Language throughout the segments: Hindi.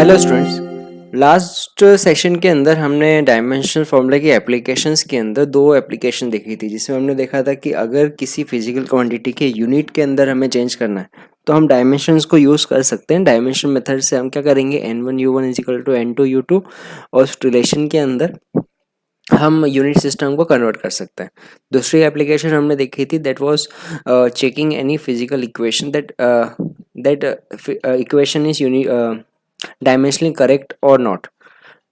हेलो स्टूडेंट्स, लास्ट सेशन के अंदर हमने डायमेंशनल फॉर्मूला की एप्लीकेशंस के अंदर दो एप्लीकेशन देखी थी, जिसमें हमने देखा था कि अगर किसी फिजिकल क्वांटिटी के यूनिट के अंदर हमें चेंज करना है तो हम डायमेंशंस को यूज़ कर सकते हैं। डायमेंशन मेथड से हम क्या करेंगे, n1 u1 is equal to n2 u2, और उस रिलेशन के अंदर हम यूनिट सिस्टम को कन्वर्ट कर सकते हैं। दूसरी एप्लीकेशन हमने देखी थी, that was checking any physical equation that equation is dimensionally correct और नॉट।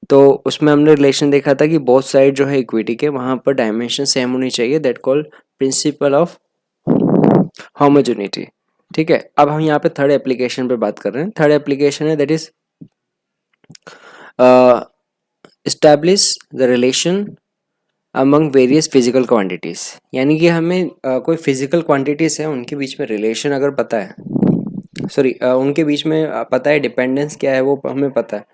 तो उसमें हमने रिलेशन देखा था कि बोथ साइड जो है इक्विटी के, वहाँ पर डायमेंशन सेम होनी चाहिए, that called principle of homogeneity. ठीक है, अब हम यहाँ पे थर्ड एप्लीकेशन पे बात कर रहे हैं। थर्ड एप्लीकेशन है that is establish the relation among various physical quantities. यानी कि हमें कोई फिजिकल क्वांटिटीज है, उनके बीच में रिलेशन अगर पता है, उनके बीच में पता है डिपेंडेंस क्या है, वो हमें पता है,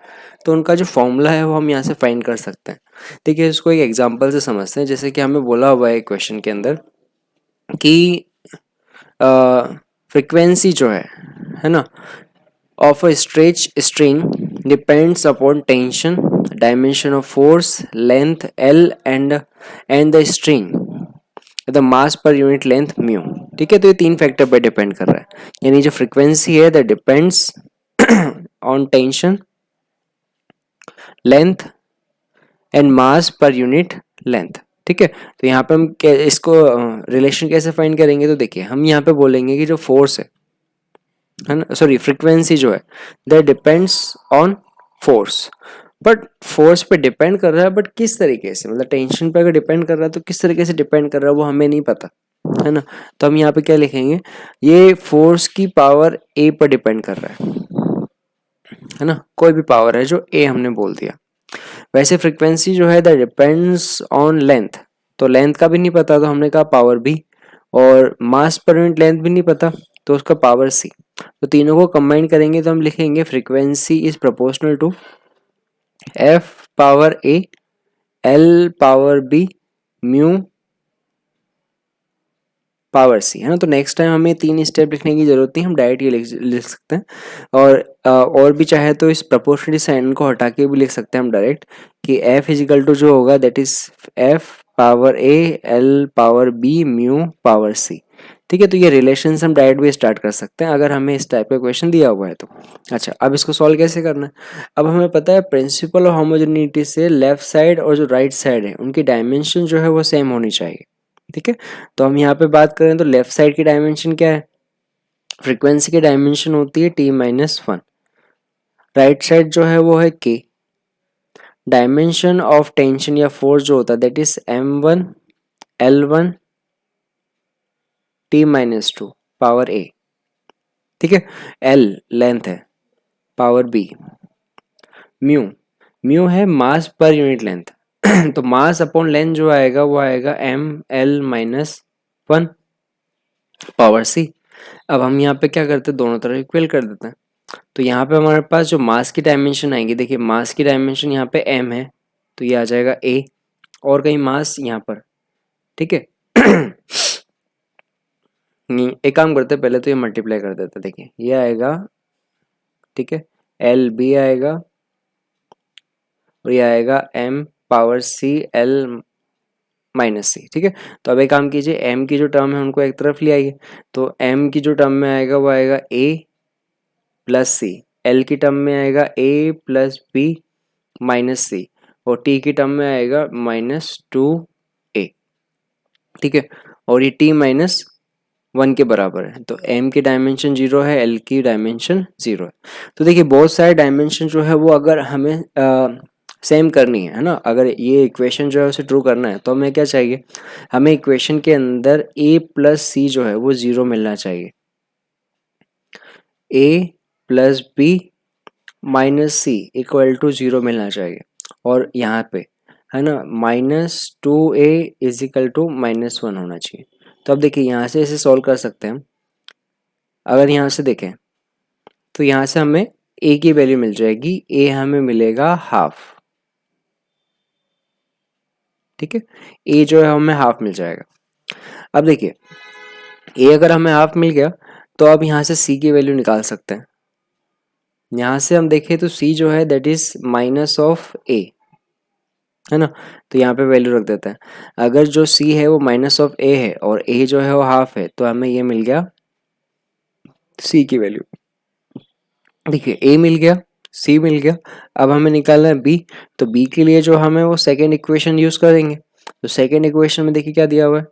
तो उनका जो फॉर्मूला है वो हम यहाँ से फाइंड कर सकते हैं। देखिए, इसको एक एग्जांपल से समझते हैं। जैसे कि हमें बोला हुआ है क्वेश्चन के अंदर कि फ्रीक्वेंसी जो है ना, of a stretch string depends upon tension, dimension of force, length L and the string, the mass per unit length mu. ठीक है, तो ये तीन फैक्टर पर डिपेंड कर रहा है। यानी जो फ्रीक्वेंसी है that depends on tension, length and mass per unit length. ठीक है, तो यहाँ पे हम इसको रिलेशन कैसे फाइंड करेंगे, तो देखिए हम यहाँ पे बोलेंगे कि जो फोर्स है ना, सॉरी फ्रीक्वेंसी जो है that depends on force. But force पे डिपेंड कर रहा है, बट किस तरीके से, मतलब टेंशन पे अगर डिपेंड कर रहा है तो किस तरीके से डिपेंड कर रहा है वो हमें नहीं पता, है ना। तो हम यहाँ पे क्या लिखेंगे, ये फोर्स की पावर ए पर डिपेंड कर रहा है ना, कोई भी पावर है जो ए हमने बोल दिया। वैसे फ्रीक्वेंसी जो है दैट डिपेंड्स ऑन लेंथ, तो लेंथ का भी नहीं पता तो हमने कहा पावर बी, और मास पर यूनिट लेंथ भी नहीं पता तो उसका पावर सी। तो तीनों को कंबाइन करेंगे तो हम लिखेंगे frequency is proportional to F power A L power B mu power C, है ना। तो नेक्स्ट टाइम हमें तीन स्टेप लिखने की जरूरत नहीं, हम डायरेक्ट ये लिख सकते हैं। और भी चाहे तो इस प्रोपोर्शनल साइन को हटा के भी लिख सकते हैं हम डायरेक्ट, कि एफ इजिकल टू जो होगा that is F power A L power B mu power C. ठीक है, तो ये रिलेशन हम डायरेक्ट भी स्टार्ट कर सकते हैं अगर हमें इस टाइप का क्वेश्चन दिया हुआ है तो। अच्छा, अब इसको सॉल्व कैसे करना है। अब हमें पता है प्रिंसिपल ऑफ होमोजेनिटी से लेफ्ट साइड और जो राइट साइड है उनकी डायमेंशन जो है वो सेम होनी चाहिए। ठीक है, तो हम यहाँ पे बात करें तो लेफ्ट साइड की डायमेंशन क्या है, फ्रीक्वेंसी की डायमेंशन होती है t-1। राइट साइड जो है वो है k। डायमेंशन ऑफ टेंशन या फोर्स जो होता है that is m1 l1 t-2 power a। ठीक है, l लेंथ है, पावर b, म्यू है मास पर यूनिट लेंथ तो मास अपॉन लेंथ जो आएगा वो आएगा m(l-1) पावर c। अब हम यहाँ पे क्या करते हैं, दोनों तरफ इक्वल कर देते हैं। तो यहाँ पे हमारे पास जो मास की डायमेंशन आएंगी, देखिए मास की डायमेंशन यहाँ पे m है तो ये आ जाएगा a, और कहीं मास यहाँ पर। ठीक है एक काम करते हैं, पहले तो ये मल्टीप्लाई कर देते हैं। देखिए ये आएगा, ठीक है, एल बी आएगा और ये आएगा m power c l minus C. ठीक है, तो अब एक काम कीजिए, m की जो टर्म है उनको एक तरफ ले आइए। तो m की जो टर्म में आएगा वो आएगा a प्लस सी, l की टर्म में आएगा a प्लस b माइनस सी, और t की टर्म में आएगा -2a। ठीक है, और ये t-1 के बराबर है, तो m की डायमेंशन 0 है, l की डायमेंशन 0 है। तो देखिए बहुत सारे डायमेंशन जो है वो अगर हमें सेम करनी है ना, अगर ये इक्वेशन जो है उसे ट्रू करना है तो हमें क्या चाहिए, हमें इक्वेशन के अंदर a प्लस सी जो है वो 0 मिलना चाहिए, a plus B minus C equal to 0 मिलना चाहिए, और यहाँ पे है ना -2a इजिकल टू -1 होना चाहिए। तो अब देखिए यहाँ से इसे सॉल्व कर सकते हैं हम। अगर यहाँ से देखें तो यहाँ से हमें a की वैल्यू मिल जाएगी, a हमें मिलेगा हाफ। ठीक है, a जो है हमें हाफ मिल जाएगा। अब देखिए a अगर हमें हाफ मिल गया तो अब यहाँ से c की वैल्यू निकाल सकते हैं। यहाँ से हम देखें तो c जो है that is minus of a, है ना, तो यहाँ पे वैल्यू रख देते हैं। अगर जो c है वो माइनस ऑफ a है और a जो है वो हाफ है, तो हमें ये मिल गया c की वैल्यू। देखिए a मिल गया, c मिल गया, अब हमें निकालना है b। तो b के लिए जो हमें वो सेकेंड इक्वेशन यूज करेंगे। तो सेकेंड इक्वेशन में देखिए क्या दिया हुआ है,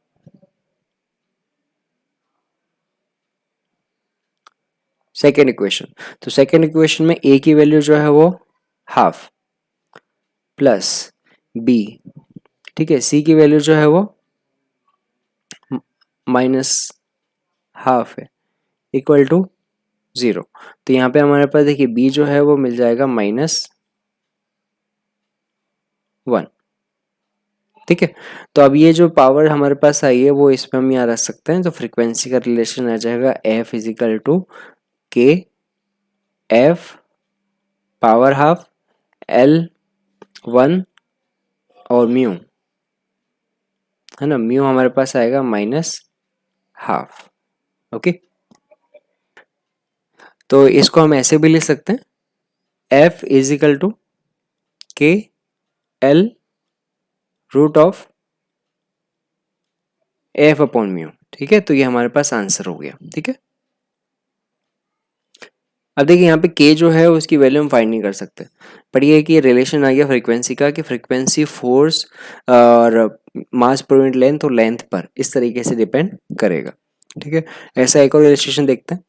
सेकेंड इक्वेशन। तो सेकेंड इक्वेशन में a की वैल्यू जो है वो हाफ प्लस b, ठीक है, c की वैल्यू जो है वो माइनस हाफ है, इक्वल टू 0। तो यहाँ पे हमारे पास देखिए b जो है वो मिल जाएगा -1, ठीक है। तो अब ये जो पावर हमारे पास आई है वो इसमें हम यहाँ रख सकते हैं। तो फ्रीक्वेंसी का रिलेशन आ जाएगा f इजिकल टू के एफ पावर हाफ L1 और म्यू, है ना, म्यू हमारे पास आएगा -हाफ। ओके, तो इसको हम ऐसे भी लिख सकते हैं f is equal to K L root of F upon mu, ठीक है। तो ये हमारे पास आंसर हो गया, ठीक है। अब देखिए यहाँ पे k जो है उसकी वैल्यू हम फाइंड नहीं कर सकते, पर ये है कि रिलेशन आ गया फ्रीक्वेंसी का, कि फ्रीक्वेंसी फोर्स और मास पर यूनिट लेंथ और लेंथ पर इस तरीके से डिपेंड करेगा, ठीक है। ऐसा एक और इलस्ट्रेशन देखते हैं।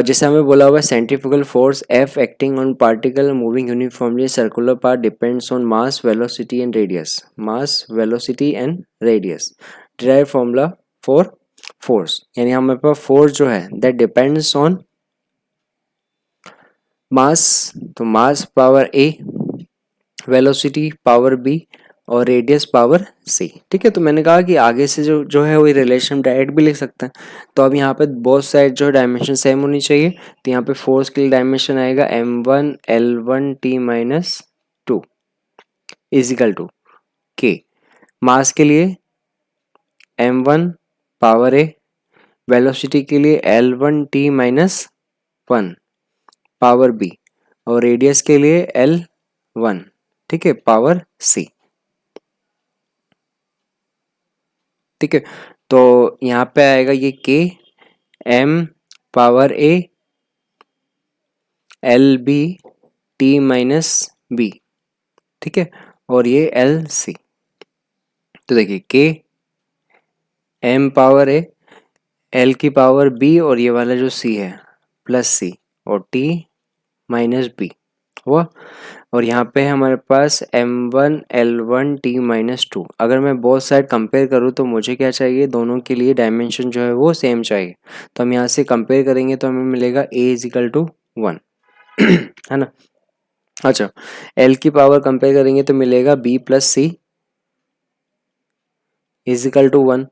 जैसे हमें बोला हुआ है centrifugal force F acting on particle moving uniformly circular path depends on mass velocity and radius, mass velocity and radius, derive formula for force. यानी हमारे पास फोर्स जो है दैट डिपेंड्स ऑन मास, तो mass power a, velocity power b और रेडियस पावर c, ठीक है। तो मैंने कहा कि आगे से जो है वो रिलेशन डायरेक्ट भी लिख सकते हैं। तो अब यहाँ पे बोथ साइड जो डायमेंशन सेम होनी चाहिए। तो यहाँ पे फोर्स के लिए डायमेंशन आएगा m1 L1 t minus 2 is equal to k, mass के लिए m1 पावर a, वेलोसिटी के लिए L1 t minus 1 power b और रेडियस के लिए L1, ठीक है, पावर c, ठीक है। तो यहाँ पे आएगा ये k m power a L B T minus B, ठीक है, और ये एल सी। तो देखिए k m power a l की पावर b और ये वाला जो c है प्लस c और t माइनस b हुआ। और यहाँ पे हमारे पास m1 l1 t माइनस 2। अगर मैं बोथ साइड कंपेयर करूँ तो मुझे क्या चाहिए, दोनों के लिए डायमेंशन जो है वो सेम चाहिए। तो हम यहाँ से कंपेयर करेंगे तो हमें मिलेगा a इजिकल टू 1 है ना। अच्छा, l की पावर कंपेयर करेंगे तो मिलेगा b plus C is equal to 1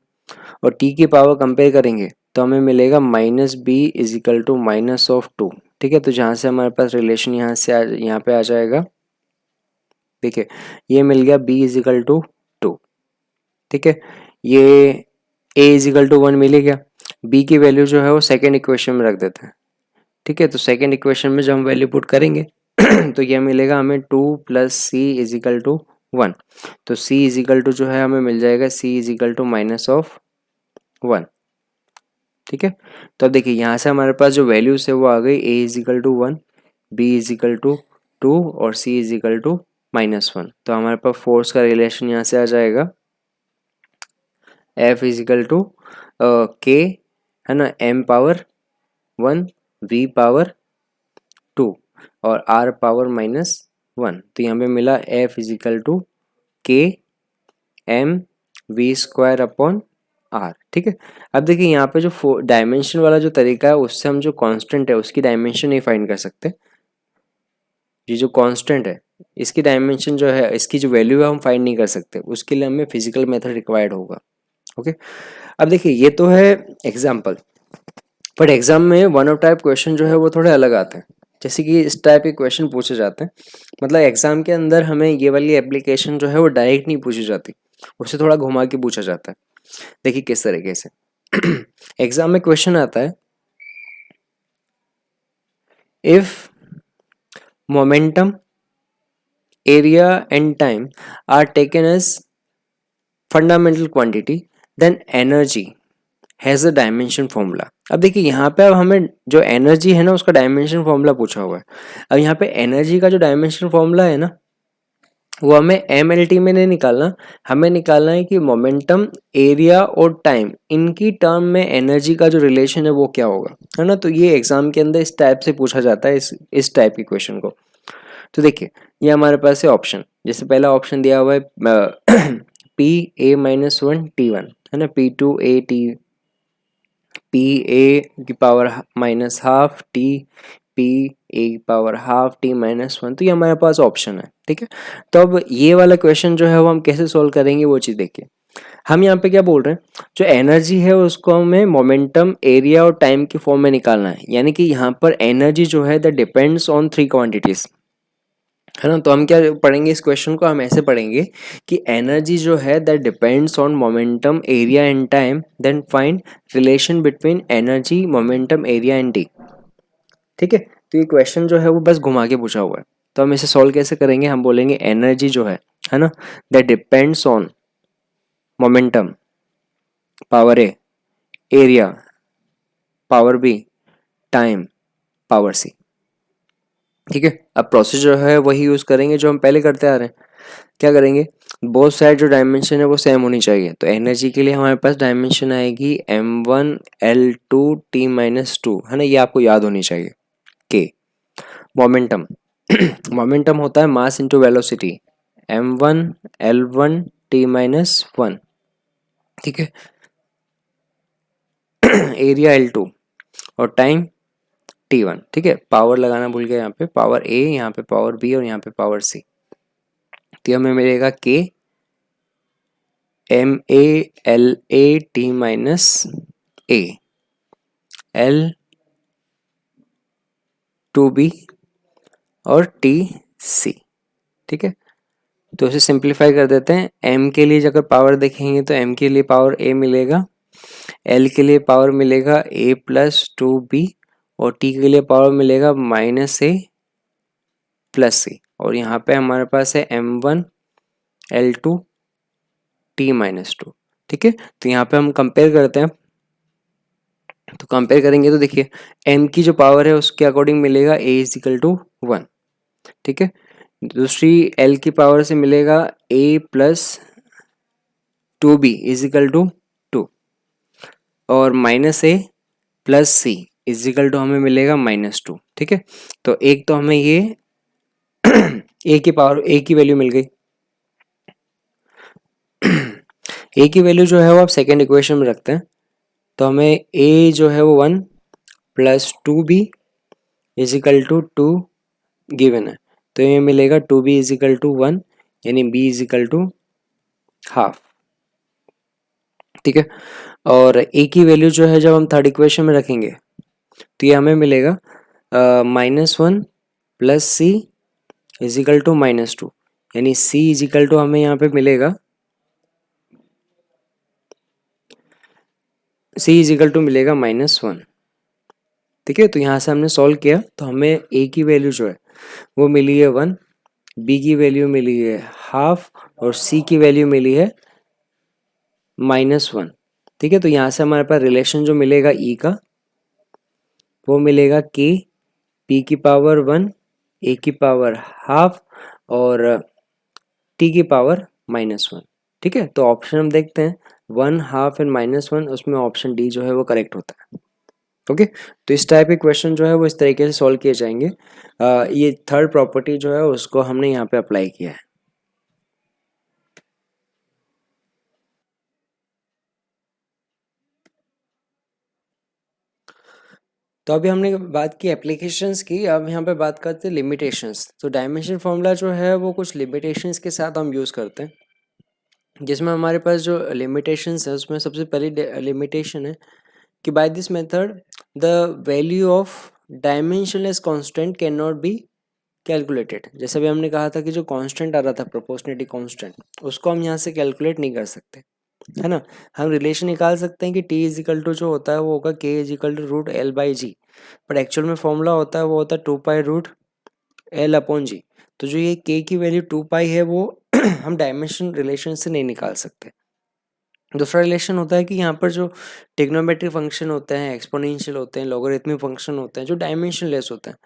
और t की पावर कंपेयर करेंगे तो हमें मिलेगा minus b is equal to minus of 2, ठीक है। तो जहाँ से हमारे पास रिलेशन यहाँ पे आ जाएगा, देखिए ये मिल गया b इजिकल टू 2, ठीक है। ये a इजिकल टू 1 मिल गया, b की वैल्यू जो है वो सेकेंड इक्वेशन में रख देते हैं, ठीक है। तो सेकेंड इक्वेशन में जब हम वैल्यू पुट करेंगे तो ये मिलेगा हमें 2 प्लस सी इजिकल टू 1। तो c इजिकल टू जो है हमें मिल जाएगा c is equal to minus of 1, ठीक है। तो अब देखिए यहाँ से हमारे पास जो वैल्यूज है वो आ गई a is equal to 1, b is equal to 2 और c इजिकल टू -1। तो हमारे पास फोर्स का रिलेशन यहाँ से आ जाएगा f इजिकल टू k, है ना, m पावर 1 v पावर 2 और r पावर -1। तो यहाँ पे मिला f is equal to k m v square upon r, ठीक है। अब देखिए यहाँ पे जो डायमेंशन वाला जो तरीका है उससे हम जो कांस्टेंट है उसकी डायमेंशन नहीं फाइंड कर सकते। ये जो कांस्टेंट है इसकी डायमेंशन जो है, इसकी जो वैल्यू है हम फाइंड नहीं कर सकते, उसके लिए हमें फिजिकल मेथड रिक्वायर्ड होगा। ओके, अब देखिए ये तो है एग्जाम्पल, बट एग्जाम में वन ऑफ टाइप क्वेश्चन जो है वो थोड़े अलग आते हैं। जैसे कि इस टाइप के क्वेश्चन पूछे जाते हैं, मतलब एग्जाम के अंदर हमें ये वाली एप्लीकेशन जो है वो डायरेक्ट नहीं पूछी जाती, उससे थोड़ा घुमा के पूछा जाता है। देखिए किस तरीके से एग्जाम में क्वेश्चन आता है, if momentum, area and time are taken as fundamental quantity, then energy has a dimension formula. अब देखिए यहाँ पे अब हमें जो एनर्जी है ना उसका डायमेंशन फॉर्मूला पूछा हुआ है। अब यहाँ पे एनर्जी का जो डायमेंशन फॉर्मूला है ना वो हमें एम एल टी में नहीं निकालना, हमें निकालना है कि मोमेंटम, एरिया और टाइम इनकी टर्म में एनर्जी का जो रिलेशन है वो क्या होगा, है ना। तो ये एग्जाम के अंदर इस टाइप से पूछा जाता है, इस टाइप की क्वेश्चन को। तो देखिए ये हमारे पास है ऑप्शन, जैसे पहला ऑप्शन दिया हुआ है P A minus one T one, है ना, P two A T, P A की power minus half T, P A की power half T minus one. तो ये हमारे पास ऑप्शन है, ठीक है। तो अब ये वाला क्वेश्चन जो है वो हम कैसे सोल्व करेंगे वो चीज़ देखिए। हम यहाँ पे क्या बोल रहे हैं, जो एनर्जी है उसको हमें मोमेंटम, एरिया और टाइम की फॉर्म में निकालना है, यानी कि यहाँ पर एनर्जी जो है that depends on three quantities, है ना। तो हम क्या पढ़ेंगे इस क्वेश्चन को, हम ऐसे पढ़ेंगे कि एनर्जी जो है that depends on momentum, area and time, then find relation between energy, momentum, area and T, ठीक है। तो ये क्वेश्चन जो है वो बस घुमा के पूछा हुआ है। तो हम इसे सॉल्व कैसे करेंगे, हम बोलेंगे एनर्जी जो है ना, that depends on momentum, power A, area power B, time power C, ठीक है। अब प्रोसेस जो है वही यूज करेंगे जो हम पहले करते आ रहे हैं। क्या करेंगे, बोथ साइड जो डायमेंशन है वो सेम होनी चाहिए। तो एनर्जी के लिए हमारे पास डायमेंशन आएगी m1 L2 T minus two, है ना, ये आपको याद होनी चाहिए। के मोमेंटम मोमेंटम होता है mass into velocity, m1 L1 T minus one, ठीक है। एरिया L2 और टाइम T1, ठीक है। पावर लगाना भूल गया, यहाँ पे पावर A, यहाँ पे पावर B और यहाँ पे पावर C। तो हमें मिलेगा K MALA T minus A L2B और TC, ठीक है। तो इसे सिंप्लीफाई कर देते हैं। M के लिए अगर पावर देखेंगे तो M के लिए पावर A मिलेगा, L के लिए पावर मिलेगा A प्लस टू बी और T के लिए पावर मिलेगा माइनस A प्लस C। और यहाँ पे हमारे पास है M1 L2 T minus two, ठीक है। तो यहाँ पे हम कंपेयर करते हैं, तो कंपेयर करेंगे तो देखिए m की जो पावर है उसके अकॉर्डिंग मिलेगा a is equal to one, ठीक है। दूसरी l की पावर से मिलेगा a plus two B is equal to two और minus a plus C is equal to हमें मिलेगा माइनस टू, ठीक है। तो एक तो हमें ये a की पावर, a की वैल्यू मिल गई। a की वैल्यू जो है वो आप सेकेंड इक्वेशन में रखते हैं, तो हमें a जो है वो one plus two B is equal to two given है। तो ये मिलेगा two B is equal to one, यानी b is equal to half, ठीक है। और a की वैल्यू जो है जब हम थर्ड इक्वेशन में रखेंगे तो ये हमें मिलेगा minus one plus C is equal to minus two, यानी c इज इक्वल टू हमें यहाँ पे मिलेगा, c इज इक्वल टू मिलेगा माइनस वन, ठीक है। तो यहाँ से हमने सॉल्व किया तो हमें a की वैल्यू जो है वो मिली है वन, b की वैल्यू मिली है हाफ और c की वैल्यू मिली है माइनस वन, ठीक है। तो यहाँ से हमारे पास रिलेशन जो मिलेगा e का वो मिलेगा k p की पावर वन, a की पावर हाफ और t की पावर माइनस वन, ठीक है। तो ऑप्शन हम देखते हैं one, half and minus one, उसमें ऑप्शन डी जो है वो करेक्ट होता है, ओके। तो इस टाइप के क्वेश्चन जो है वो इस तरीके से सॉल्व किए जाएंगे। ये थर्ड प्रॉपर्टी जो है उसको हमने यहाँ पे अप्लाई किया है। तो अभी हमने बात की एप्लीकेशंस की, अब यहाँ पे बात करते हैं लिमिटेशंस। तो डायमेंशन फॉर्मूला जो है वो कुछ लिमिटेशंस के साथ हम यूज़ करते हैं, जिसमें हमारे पास जो लिमिटेशंस है उसमें सबसे पहली लिमिटेशन है कि by this method the value of dimensionless constant can not be calculated. जैसे भी हमने कहा था कि जो कांस्टेंट आ रहा था प्रोपोर्शनलिटी कांस्टेंट, उसको हम यहाँ से कैलकुलेट नहीं कर सकते, है ना। हम रिलेशन निकाल सकते हैं कि t इज इक्वल टू जो होता है वो होगा k is equal to root L by G, but actual में फॉर्मूला होता है वो होता है two pi root L upon G. तो जो ये k की वैल्यू 2 पाई है वो हम डायमेंशन रिलेशन से नहीं निकाल सकते। दूसरा रिलेशन होता है कि यहाँ पर जो ट्रिग्नोमेट्रिक फंक्शन होते हैं, एक्सपोनेंशियल होते हैं, लॉगरिथमिक फंक्शन होते हैं, जो डायमेंशनलेस होते हैं,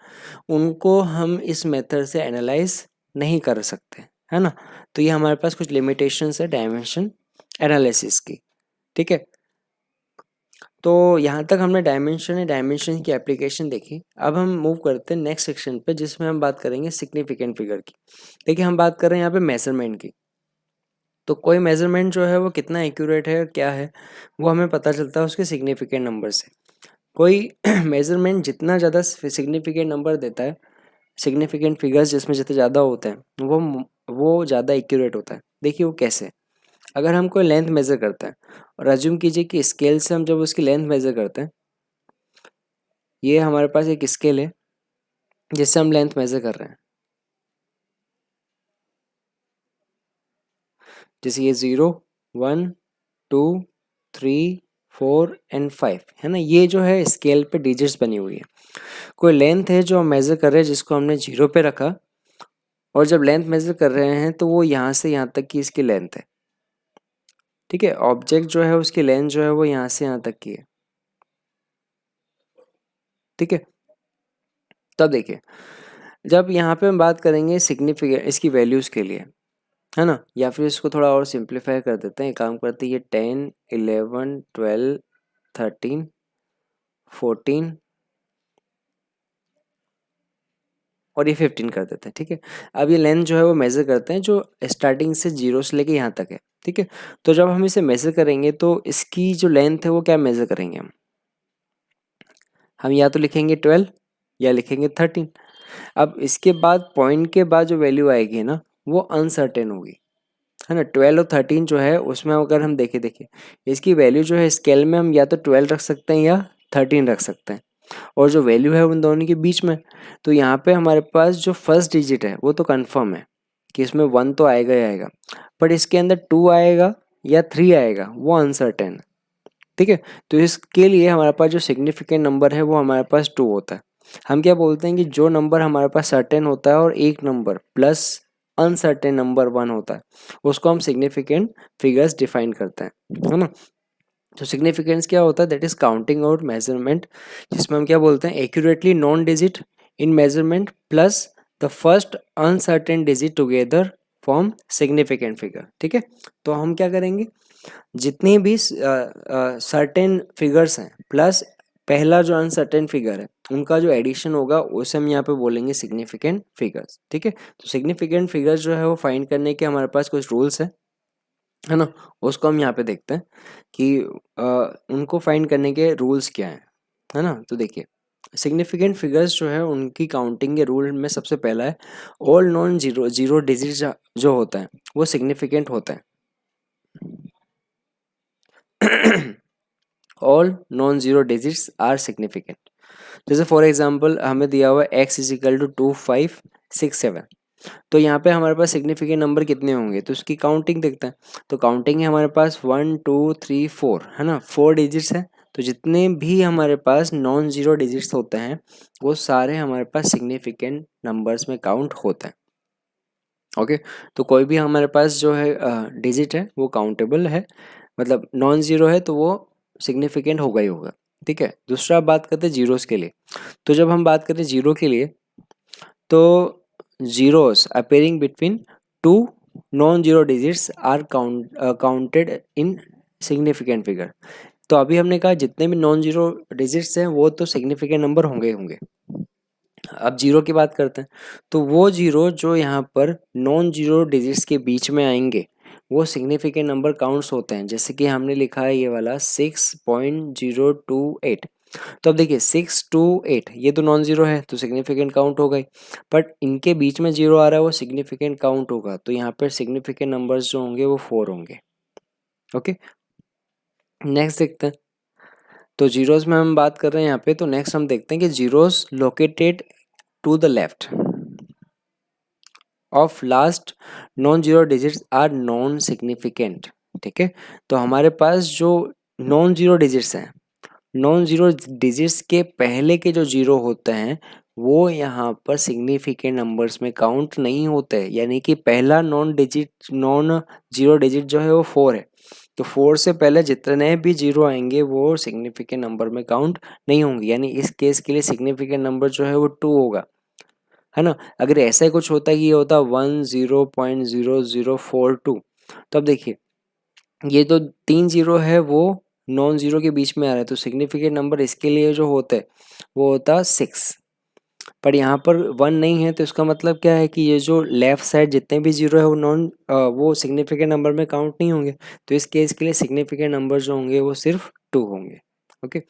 उनको हम इस मेथड से एनालाइज नहीं कर सकते, है ना। तो ये हमारे पास कुछ लिमिटेशंस है डायमेंशन एनालिसिस की, ठीक है। तो यहाँ तक हमने डायमेंशन की एप्लीकेशन देखी। अब हम मूव करते हैं नेक्स्ट सेक्शन पे, जिसमें हम बात करेंगे सिग्निफिकेंट फिगर की। देखिए हम बात कर रहे हैं यहाँ पे मेजरमेंट की। तो कोई मेजरमेंट जो है वो कितना एक्यूरेट है क्या है, वो हमें पता चलता है उसके सिग्निफिकेंट नंबर से। कोई मेजरमेंट जितना ज़्यादा सिग्निफिकेंट नंबर देता है, सिग्निफिकेंट फिगर्स जिसमें जितने ज़्यादा होते हैं वो ज़्यादा एक्यूरेट होता है। देखिए वो कैसे। अगर हम कोई लेंथ मेज़र करते हैं और अज्यूम कीजिए कि स्केल से हम जब उसकी लेंथ मेज़र करते हैं, ये हमारे पास एक स्केल है जिससे हम लेंथ मेज़र कर रहे हैं, जैसे ये 0 1 2 3 4 एंड 5 है ना। ये जो है स्केल पे डिजिट्स बनी हुई है। कोई लेंथ है जो हम मेज़र कर रहे हैं जिसको हमने 0 पे रखा, और जब लेंथ मेज़र कर रहे हैं तो वो यहाँ से यहाँ तक की इसकी लेंथ है, ठीक है। ऑब्जेक्ट जो है उसकी लेंथ जो है वो यहाँ से यहाँ तक की है, ठीक है। तब देखिए जब यहाँ पे हम बात करेंगे सिग्निफिकेंट इसकी वैल्यूज़ के लिए, है ना, या फिर इसको थोड़ा और सिंप्लीफाई कर देते हैं। काम करते हैं, ये 10 11 12 13 14 और ये 15 कर देते हैं, ठीक है। अब ये लेंथ जो है वो मेज़र करते हैं जो स्टार्टिंग से 0 से लेके यहाँ तक है, ठीक है। तो जब हम इसे मेज़र करेंगे तो इसकी जो लेंथ है वो क्या मेज़र करेंगे हम या तो लिखेंगे 12 या लिखेंगे 13। अब इसके बाद पॉइंट के बाद जो वैल्यू आएगी ना वो अनसर्टेन होगी, है ना। 12 और 13 जो है उसमें अगर हम देखिए इसकी वैल्यू जो है स्केल में हम या तो 12 रख सकते हैं या 13 रख सकते हैं, और जो वैल्यू है उन दोनों के बीच में। तो यहाँ पे हमारे पास जो फर्स्ट डिजिट है वो तो कंफर्म है कि इसमें 1 तो आएगा ही आएगा, बट इसके अंदर 2 आएगा या 3 आएगा वो अनसर्टेन है, ठीक है। तो इसके लिए हमारे पास जो सिग्निफिकेंट नंबर है वो हमारे पास 2 होता है। हम क्या बोलते हैं कि जो नंबर हमारे पास सर्टेन होता है और एक नंबर प्लस अनसर्टेन नंबर 1 होता है, उसको हम सिग्निफिकेंट फिगर्स डिफाइन करते हैं, है ना। तो सिग्निफिकेंस क्या होता है, that is counting out measurement, जिसमें हम क्या बोलते हैं accurately non digit in measurement plus the first uncertain digit together form significant figure, ठीक है। तो हम क्या करेंगे, जितनी भी सर्टेन फिगर्स हैं प्लस पहला जो अनसर्टेन फिगर है उनका जो एडिशन होगा उसे हम यहाँ पे बोलेंगे सिग्निफिकेंट फिगर्स, ठीक है। तो सिग्निफिकेंट फिगर्स जो है वो फाइंड करने के हमारे पास कुछ रूल्स है ना। उसको हम यहाँ पे देखते हैं कि उनको फाइंड करने के रूल्स क्या हैं, है ना। तो देखिए सिग्निफिकेंट फिगर्स जो है उनकी काउंटिंग के रूल में सबसे पहला है ऑल नॉन जीरो डिजिट जो होता है वो सिग्निफिकेंट होता है। All non zero digits are significant. जैसे फॉर एग्जांपल हमें दिया हुआ है x इज इक्वल टू 2 5 6 7, तो यहाँ पे हमारे पास सिग्निफिकेंट नंबर कितने होंगे, तो उसकी काउंटिंग देखते हैं। तो काउंटिंग है हमारे पास 1 2 3 4, है ना, 4 डिजिट्स है। तो जितने भी हमारे पास नॉन जीरो डिजिट्स होते हैं वो सारे हमारे पास सिग्निफिकेंट नंबर्स में काउंट होते हैं, ओके। तो कोई भी हमारे पास जो है डिजिट है वो काउंटेबल है, मतलब नॉन जीरो है तो वो सिग्निफिकेंट होगा ही होगा, ठीक है। दूसरा बात करते हैं जीरोस के लिए। तो जब हम बात करते हैं जीरो के लिए, तो zeros appearing between two non-zero digits are counted in significant figure। तो अभी हमने कहा जितने भी नॉन जीरो डिजिट्स हैं वो तो सिग्निफिकेंट नंबर होंगे ही होंगे। अब जीरो की बात करते हैं, तो वो जीरो जो यहाँ पर नॉन जीरो डिजिट्स के बीच में आएंगे वो सिग्निफिकेंट नंबर काउंट्स होते हैं। जैसे कि हमने लिखा है ये वाला 6.028। तो अब देखिए 628 ये तो नॉन जीरो है तो सिग्निफिकेंट काउंट हो गई, बट इनके बीच में जीरो आ रहा है वो सिग्निफिकेंट काउंट होगा। तो यहाँ पर सिग्निफिकेंट नंबर्स जो होंगे वो 4 होंगे, ओके। नेक्स्ट देखते हैं, तो जीरोस में हम बात कर रहे हैं यहाँ पे। तो नेक्स्ट हम देखते हैं कि zeros located to the left of last non zero digits are non significant, ठीक है। तो हमारे पास जो नॉन जीरो डिजिट्स हैं, नॉन जीरो डिजिट्स के पहले के जो जीरो होते हैं वो यहाँ पर सिग्निफिकेंट नंबर्स में काउंट नहीं होते हैं। यानी कि पहला नॉन जीरो डिजिट जो है वो 4 है, तो 4 से पहले जितने भी जीरो आएंगे वो सिग्निफिकेंट नंबर में काउंट नहीं होंगे। यानी इस केस के लिए सिग्निफिकेंट नंबर जो है वो 2 होगा, है ना। अगर ऐसा कुछ होता कि ये होता 10.0042, तो अब देखिए ये तो 3 जीरो है वो नॉन जीरो के बीच में आ रहा है, तो सिग्निफिकेंट नंबर इसके लिए जो होता है वो होता 6। पर यहाँ पर 1 नहीं है, तो इसका मतलब क्या है कि ये जो लेफ्ट साइड जितने भी जीरो है वो सिग्निफिकेंट नंबर में काउंट नहीं होंगे। तो इस केस के लिए सिग्निफिकेंट नंबर जो होंगे वो सिर्फ 2 होंगे। ओके,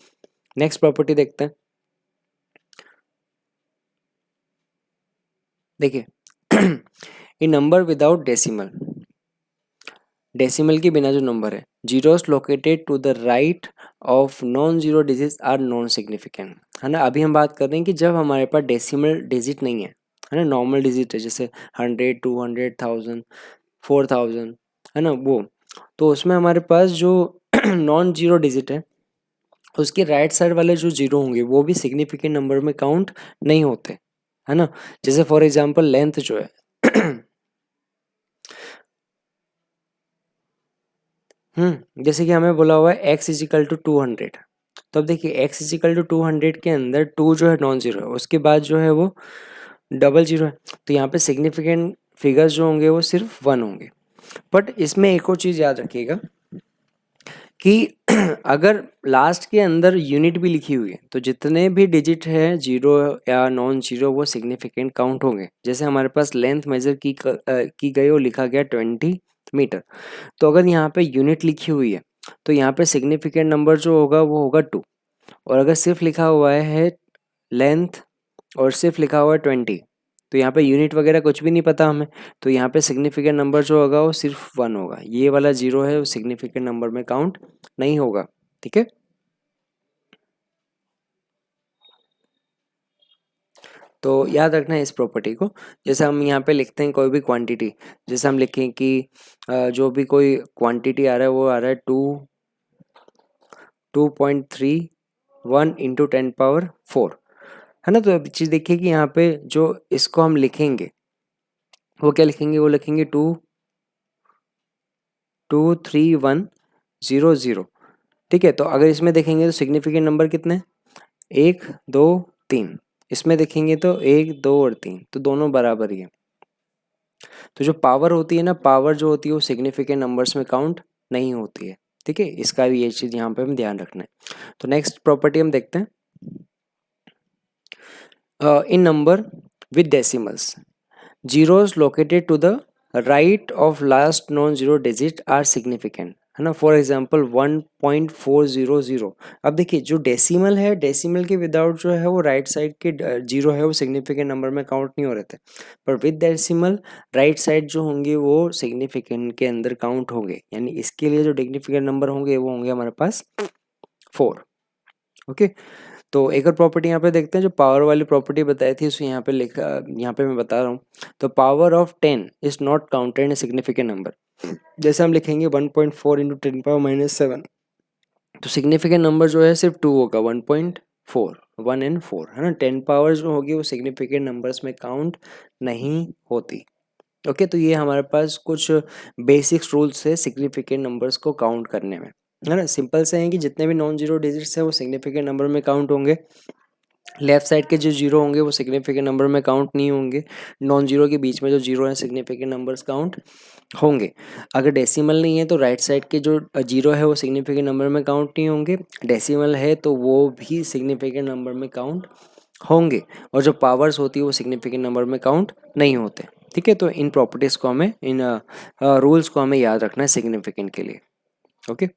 नेक्स्ट प्रॉपर्टी देखते हैं। देखिए इन नंबर विदाउट डेसिमल के बिना जो नंबर है, zeros located to the right of non zero digits are non significant, है ना। अभी हम बात कर रहे हैं कि जब हमारे पास डेसिमल डिजिट नहीं है ना, नॉर्मल डिजिट है जैसे 100, 200, 1000, 4000, है ना वो, तो उसमें हमारे पास जो नॉन जीरो डिजिट है उसके राइट साइड वाले जो जीरो होंगे वो भी सिग्निफिकेंट नंबर में काउंट नहीं होते, है ना। जैसे फॉर एग्जांपल लेंथ जो है जैसे कि हमें बोला हुआ है x इजिकल टू 200, तो अब देखिए x इजिकल टू 200 के अंदर 2 जो है नॉन जीरो है, उसके बाद जो है वो डबल जीरो है, तो यहाँ पे सिग्निफिकेंट फिगर्स जो होंगे वो सिर्फ 1 होंगे। बट इसमें एक और चीज़ याद रखिएगा कि अगर लास्ट के अंदर यूनिट भी लिखी हुई है तो जितने भी डिजिट है जीरो या नॉन जीरो वो सिग्निफिकेंट काउंट होंगे। जैसे हमारे पास लेंथ मेजर की गई और लिखा गया 20 मीटर, तो अगर यहाँ पे यूनिट लिखी हुई है तो यहाँ पे सिग्निफिकेंट नंबर जो होगा वो होगा 2, और अगर सिर्फ लिखा हुआ है लेंथ और सिर्फ लिखा हुआ है 20, तो यहाँ पे यूनिट वगैरह कुछ भी नहीं पता हमें, तो यहाँ पे सिग्निफिकेंट नंबर जो होगा वो सिर्फ 1 होगा। ये वाला जीरो है वो सिग्निफिकेंट नंबर में काउंट नहीं होगा, ठीक है। तो याद रखना है इस प्रॉपर्टी को। जैसे हम यहाँ पे लिखते हैं कोई भी क्वांटिटी, जैसे हम लिखें कि जो भी कोई क्वांटिटी आ रहा है वो आ रहा है 2.31 इंटू 10 पावर 4, है ना। तो अब चीज़ देखिए कि यहाँ पे जो इसको हम लिखेंगे वो क्या लिखेंगे, वो लिखेंगे 23100, ठीक है। तो अगर इसमें देखेंगे तो सिग्निफिकेंट नंबर कितने, 1 2 3, इसमें देखेंगे तो 1 2 और 3, तो दोनों बराबर ही है। तो जो पावर होती है ना, पावर जो होती है वो सिग्निफिकेंट नंबर्स में काउंट नहीं होती है, ठीक है। इसका भी ये चीज़ यहाँ पे हम ध्यान रखना है। तो नेक्स्ट प्रॉपर्टी हम देखते हैं, in number with decimals zeros located to the right of last non zero digit are significant, है ना। For example 1.400। अब देखिए जो डेसिमल है, डेसिमल के विदाउट जो है वो राइट साइड के जीरो है वो सिग्निफिकेंट नंबर में काउंट नहीं हो रहे थे, पर विद डेसिमल राइट साइड जो होंगे वो सिग्निफिकेंट के अंदर काउंट होंगे। यानी इसके लिए जो सिग्निफिकेंट नंबर होंगे वो होंगे हमारे पास 4। ओके, तो एक और प्रॉपर्टी यहाँ पे देखते हैं, जो पावर वाली प्रॉपर्टी बताई थी उसे यहाँ पे लिखा, यहाँ पे मैं बता रहा हूँ। तो power of 10 is not counted in significant number. जैसे हम लिखेंगे 1.4 इंटू 10 पावर -7, तो सिग्निफिकेंट नंबर जो है सिर्फ 2 होगा, 1.4, 1 एंड 4, है ना। 10 पावर जो होगी वो सिग्निफिकेंट नंबर्स में काउंट नहीं होती। ओके, तो ये हमारे पास कुछ बेसिक्स रूल्स है सिग्निफिकेंट नंबर्स को काउंट करने में, है ना। सिंपल से हैं कि जितने भी नॉन जीरो डिजिट्स हैं वो सिग्निफिकेंट नंबर में काउंट होंगे। लेफ्ट साइड के जो जीरो होंगे वो सिग्निफिकेंट नंबर में काउंट नहीं होंगे। नॉन जीरो के बीच में जो जीरो है सिग्निफिकेंट नंबर्स काउंट होंगे। अगर डेसिमल नहीं है तो राइट साइड के जो जीरो है वो सिग्निफिकेंट नंबर में काउंट नहीं होंगे। डेसिमल है तो वो भी सिग्निफिकेंट नंबर में काउंट होंगे, और जो पावर्स होती है वो सिग्निफिकेंट नंबर में काउंट नहीं होते, ठीक है। तो इन प्रॉपर्टीज़ को हमें, इन रूल्स को हमें याद रखना है सिग्निफिकेंट के लिए। ओके।